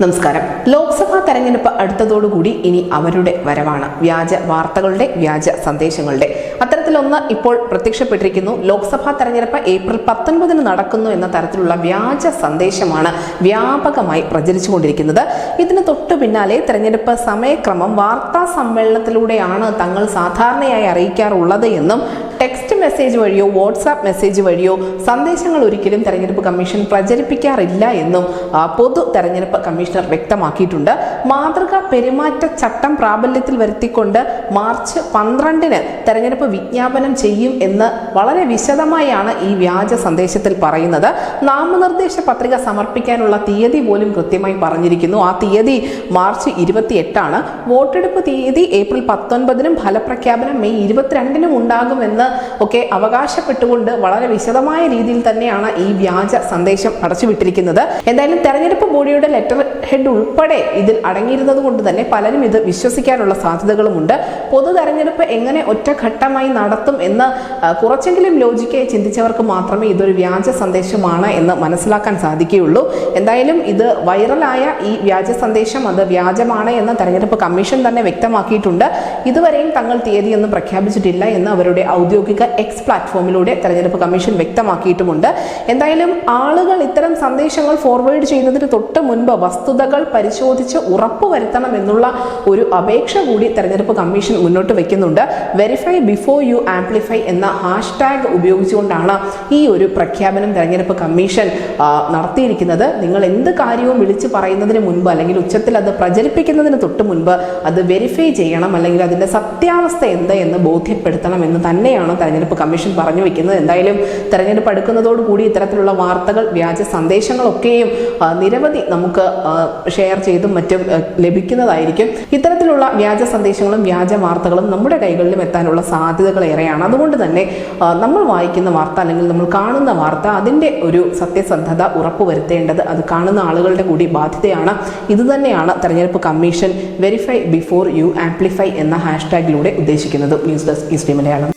നമസ്കാരം. ലോക്സഭാ തെരഞ്ഞെടുപ്പ് അടുത്തതോടുകൂടി ഇനി അവരുടെ വരവാണ്. വ്യാജ വാർത്തകളുടെ, വ്യാജ സന്ദേശങ്ങളുടെ അത്തരത്തിലൊന്ന് ഇപ്പോൾ പ്രത്യക്ഷപ്പെട്ടിരിക്കുന്നു. ലോക്സഭാ തെരഞ്ഞെടുപ്പ് ഏപ്രിൽ 19 നടക്കുന്നു എന്ന തരത്തിലുള്ള വ്യാജ സന്ദേശമാണ് വ്യാപകമായി പ്രചരിച്ചുകൊണ്ടിരിക്കുന്നത്. ഇതിന് തൊട്ടു പിന്നാലെ തെരഞ്ഞെടുപ്പ് സമയക്രമം വാർത്താ സമ്മേളനത്തിലൂടെയാണ് തങ്ങൾ സാധാരണയായി അറിയിക്കാറുള്ളത് എന്നും ടെക്സ്റ്റ് മെസ്സേജ് വഴിയോ വാട്സാപ്പ് മെസ്സേജ് വഴിയോ സന്ദേശങ്ങൾ ഒരിക്കലും തെരഞ്ഞെടുപ്പ് കമ്മീഷൻ പ്രചരിപ്പിക്കാറില്ല എന്നും പൊതു തെരഞ്ഞെടുപ്പ് കമ്മീഷണർ വ്യക്തമാക്കിയിട്ടുണ്ട്. മാതൃകാ പെരുമാറ്റച്ചട്ടം പ്രാബല്യത്തിൽ വരുത്തിക്കൊണ്ട് മാർച്ച് 12 തെരഞ്ഞെടുപ്പ് വിജ്ഞാപനം ചെയ്യും എന്ന് വളരെ വിശദമായാണ് ഈ വ്യാജ സന്ദേശത്തിൽ പറയുന്നത്. നാമനിർദ്ദേശ പത്രിക സമർപ്പിക്കാനുള്ള തീയതി പോലും കൃത്യമായി പറഞ്ഞിരിക്കുന്നു. ആ തീയതി മാർച്ച് 28 വോട്ടെടുപ്പ് തീയതി ഏപ്രിൽ 19 ഫലപ്രഖ്യാപനം മെയ് 22 ഉണ്ടാകുമെന്ന് ഒക്കെ അവകാശപ്പെട്ടുകൊണ്ട് വളരെ വിശദമായ രീതിയിൽ തന്നെയാണ് ഈ വ്യാജ സന്ദേശം അടച്ചുവിട്ടിരിക്കുന്നത്. എന്തായാലും തെരഞ്ഞെടുപ്പ് ബോഡിയുടെ ലെറ്റർ ഹെഡ് ഉൾപ്പെടെ ഇതിൽ അടങ്ങിയിരുന്നത് കൊണ്ട് തന്നെ പലരും ഇത് വിശ്വസിക്കാനുള്ള സാധ്യതകളുമുണ്ട്. പൊതു തെരഞ്ഞെടുപ്പ് എങ്ങനെ ഒറ്റഘട്ടമായി നടത്തും എന്ന് കുറച്ചെങ്കിലും ലോജിക്കായി ചിന്തിച്ചവർക്ക് മാത്രമേ ഇതൊരു വ്യാജ സന്ദേശമാണ് എന്ന് മനസ്സിലാക്കാൻ സാധിക്കുകയുള്ളൂ. എന്തായാലും ഇത് വൈറലായ ഈ വ്യാജ സന്ദേശം അത് വ്യാജമാണ് എന്ന് തെരഞ്ഞെടുപ്പ് കമ്മീഷൻ തന്നെ വ്യക്തമാക്കിയിട്ടുണ്ട്. ഇതുവരെയും തങ്ങൾ തീയതിയൊന്നും പ്രഖ്യാപിച്ചിട്ടില്ല എന്ന് അവരുടെ ഔദ്യോഗിക എക്സ് പ്ലാറ്റ്ഫോമിലൂടെ തെരഞ്ഞെടുപ്പ് കമ്മീഷൻ വ്യക്തമാക്കിയിട്ടുമുണ്ട്. എന്തായാലും ആളുകൾ ഇത്തരം സന്ദേശങ്ങൾ ഫോർവേഡ് ചെയ്യുന്നതിന് തൊട്ട് മുൻപ് വസ്തുതകൾ പരിശോധിച്ച് ഉറപ്പുവരുത്തണം എന്നുള്ള ഒരു അപേക്ഷ കൂടി തെരഞ്ഞെടുപ്പ് കമ്മീഷൻ മുന്നോട്ട് വെക്കുന്നുണ്ട്. വെരിഫൈ ബിഫോർ യു ആംപ്ലിഫൈ എന്ന ഹാഷ്ടാഗ് ഉപയോഗിച്ചുകൊണ്ടാണ് ഈ ഒരു പ്രഖ്യാപനം തെരഞ്ഞെടുപ്പ് കമ്മീഷൻ നടത്തിയിരിക്കുന്നത്. നിങ്ങൾ എന്ത് കാര്യവും വിളിച്ചു പറയുന്നതിന് മുൻപ് അല്ലെങ്കിൽ ഉച്ചത്തിൽ അത് പ്രചരിപ്പിക്കുന്നതിന് തൊട്ട് മുൻപ് അത് വെരിഫൈ ചെയ്യണം, അല്ലെങ്കിൽ അതിന്റെ സത്യാവസ്ഥ എന്ത് എന്ന് ബോധ്യപ്പെടുത്തണം എന്ന് തന്നെയാണ് തെരഞ്ഞെടുപ്പ് കമ്മീഷൻ പറഞ്ഞു വെക്കുന്നത്. എന്തായാലും തെരഞ്ഞെടുപ്പ് അടുക്കുന്നതോടുകൂടി ഇത്തരത്തിലുള്ള വാർത്തകൾ, വ്യാജ സന്ദേശങ്ങളൊക്കെയും നിരവധി നമുക്ക് ഷെയർ ചെയ്തും മറ്റും ലഭിക്കുന്നതായിരിക്കും. ഇത്തരത്തിലുള്ള വ്യാജ സന്ദേശങ്ങളും വ്യാജ വാർത്തകളും നമ്മുടെ കൈകളിലും എത്താനുള്ള സാധ്യതകൾ ഏറെയാണ്. അതുകൊണ്ട് തന്നെ നമ്മൾ വായിക്കുന്ന വാർത്ത അല്ലെങ്കിൽ നമ്മൾ കാണുന്ന വാർത്ത അതിൻ്റെ ഒരു സത്യസന്ധത ഉറപ്പുവരുത്തേണ്ടത് അത് കാണുന്ന ആളുകളുടെ കൂടി ബാധ്യതയാണ്. ഇതുതന്നെയാണ് തെരഞ്ഞെടുപ്പ് commission verify before you amplify എന്ന ഹാഷ്ടാഗിലൂടെ ഉദ്ദേശിക്കുന്നത്. News desk east Malayalam.